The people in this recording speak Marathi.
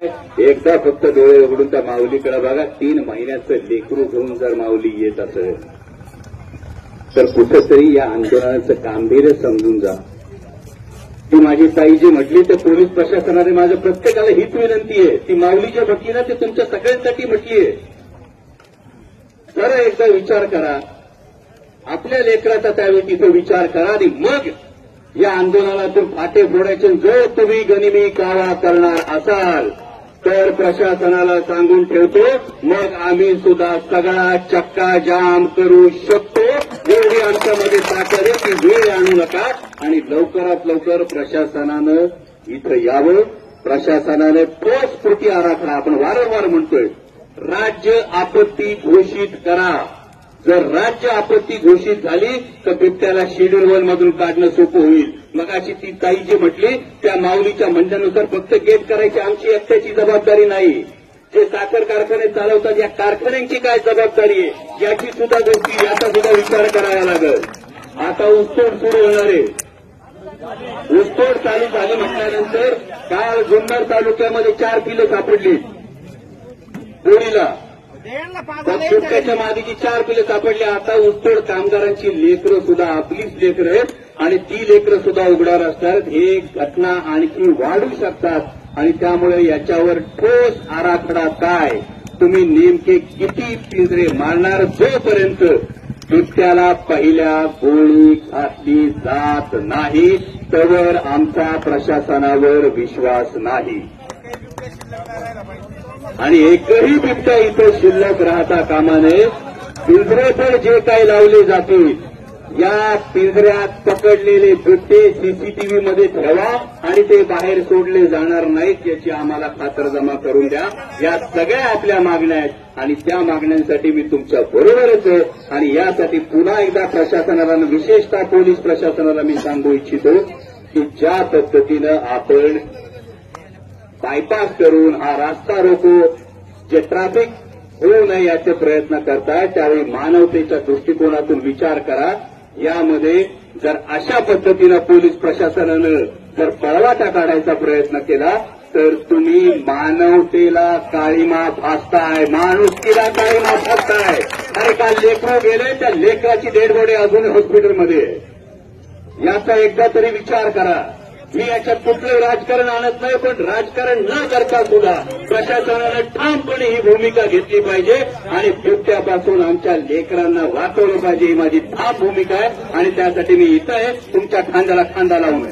एकदा फक्त डोळे उघडून त्या माऊलीकडे बघा. 3 महिन्याचं लेकरू घेऊन जर माऊली येत असेल तर कुठेतरी या आंदोलनाचं गांभीर्य समजून जा. ती माझी ताई जी म्हटली ते पोलीस प्रशासनाने माझ्या प्रत्येकाला हीच विनंती आहे. ती माऊलीच्या म्हटली ना ते तुमच्या सगळ्यांसाठी म्हटलीये. जरा एकदा विचार करा. आपल्या लेकराचा त्यावेळी तिथे विचार करा आणि मग या आंदोलनातून फाटे फोडायचे. जर तुम्ही गनिमी कावा करणार असाल तर प्रशासनाला सांगून ठेवतो मग आम्ही सुद्धा सगळा चक्का जाम करू शकतो. एवढी आमच्यामध्ये ताकद आहे की वेळ आणू नका आणि लवकरात लवकर प्रशासनानं इथं यावं. प्रशासनाने ठोस कृती आराखडा आपण वारंवार म्हणतोय राज्य आपत्ती घोषित करा. जर राज्य आपत्ती घोषित झाली तर बिबट्याला शेड्यूल 1 मधून काढणं सोपं होईल. मग अशी ती ताई जी म्हटली त्या माऊलीच्या म्हणण्यानुसार फक्त गेट करायची आमची एकट्याची जबाबदारी नाही. जे साखर कारखाने चालवतात या कारखान्यांची काय जबाबदारी आहे याची सुद्धा गोष्टी याचा सुद्धा विचार करायला लागेल. आता ऊसतोड सुरू होणार आहे. ऊसतोड चालू झाली म्हटल्यानंतर काल जुन्नर तालुक्यामध्ये 4 पिलं सापडली बोरीला. सुटक्याच्या मादीची 4 पिलं सापडली. आता ऊसतोड कामगारांची लेकरं सुद्धा आपलीच लेकरं आहेत आणि ती लेकरं सुद्धा उघड्यावर असतात. हे घटना आणखी वाढू शकतात आणि त्यामुळे याच्यावर ठोस आराखडा काय तुम्ही नेमके किती पिंजरे मारणार जोपर्यंत बिबट्याला पहिल्या गोळी घातली जात नाही तोवर आमचा प्रशासनावर विश्वास नाही. आणि एकही बिबट्या इथं शिल्लक राहता कामा नये. पिंजरे पण जे काही लावले जातील या पिंजऱ्यात पकडलेले बिबटे सीसीटीव्हीमध्ये ठेवा आणि ते बाहेर सोडले जाणार नाहीत याची आम्हाला खातरजमा करून द्या. या सगळ्या आपल्या मागण्या आहेत आणि त्या मागण्यांसाठी मी तुमच्या बरोबरच आहे. आणि यासाठी पुन्हा एकदा प्रशासनाला विशेषतः पोलीस प्रशासनाला मी सांगू इच्छितो की ज्या पद्धतीनं आपण बायपास करून हा रास्ता रोको जे ट्रॅफिक होऊ नये याचे प्रयत्न करताय त्यावेळी मानवतेच्या दृष्टिकोनातून विचार करा. यामध्ये जर अशा पद्धतीनं पोलीस प्रशासनानं जर पळवाटा काढायचा प्रयत्न केला तर तुम्ही मानवतेला काळीमा फासताय, माणुसकीला काळीमा फासताय. अरे काल लेकरं गेले त्या लेकराची डेड बॉडी अजून हॉस्पिटलमध्ये. याचा एकदा तरी विचार करा. मी याच्यात कुठलं राजकारण आणत नाही पण राजकारण न करता सुद्धा प्रशासनानं ठामपणे ही भूमिका घेतली पाहिजे आणि बिबट्यापासून आमच्या लेकरांना वाचवलं पाहिजे ही माझी ठाम भूमिका आहे आणि त्यासाठी मी इथं आहे तुमच्या खांद्याला खांदा लावून.